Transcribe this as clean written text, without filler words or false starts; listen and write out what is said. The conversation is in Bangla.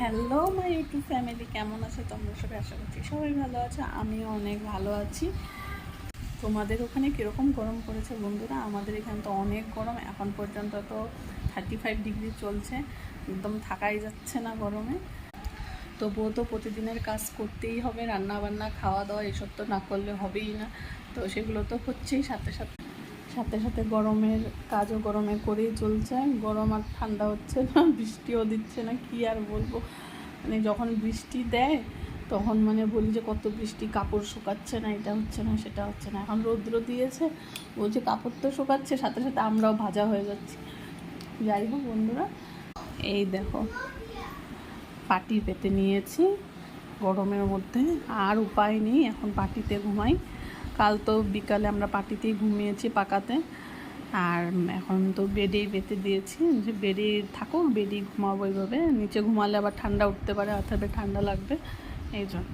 হ্যালো মাই ইউটিউব ফ্যামিলি, কেমন আছে তোমরা সবাই? আশা করছি সবাই ভালো আছে, আমিও অনেক ভালো আছি। তোমাদের ওখানে কীরকম গরম পড়েছে বন্ধুরা? আমাদের এখানে তো অনেক গরম, এখন পর্যন্ত তো 35 ডিগ্রি চলছে, একদম থাকাই যাচ্ছে না গরমে। তবুও তো প্রতিদিনের কাজ করতেই হবে, রান্না বান্না খাওয়া দাওয়া এসব তো না করলে হবেই না। তো সেগুলো তো হচ্ছেই, সাথে সাথে সাথে সাথে গরমের কাজও গরমে করেই চলছে। গরম আর ঠান্ডা হচ্ছে না, বৃষ্টিও দিচ্ছে না, কি আর বলবো। মানে যখন বৃষ্টি দেয় তখন মানে বলি যে কত বৃষ্টি, কাপড় শুকাচ্ছে না, এটা হচ্ছে না সেটা হচ্ছে না। এখন রৌদ্র দিয়েছে, বলছে কাপড় তো শুকাচ্ছে, সাথে সাথে আমরাও ভাজা হয়ে যাচ্ছি। যাই হোক বন্ধুরা, এই দেখো পাটি পেতে নিয়েছি গরমের মধ্যে, আর উপায় নেই, এখন পাটিতে ঘুমাই। কাল তো বিকালে আমরা পাটিতেই ঘুমিয়েছি পাকাতে, আর এখন তো বেডেই পেতে দিয়েছি যে বেডেই থাকো, বেডেই ঘুমাবো। এইভাবে নিচে ঘুমালে আবার ঠান্ডা উঠতে পারে, অথবা ঠান্ডা লাগবে, এই জন্য।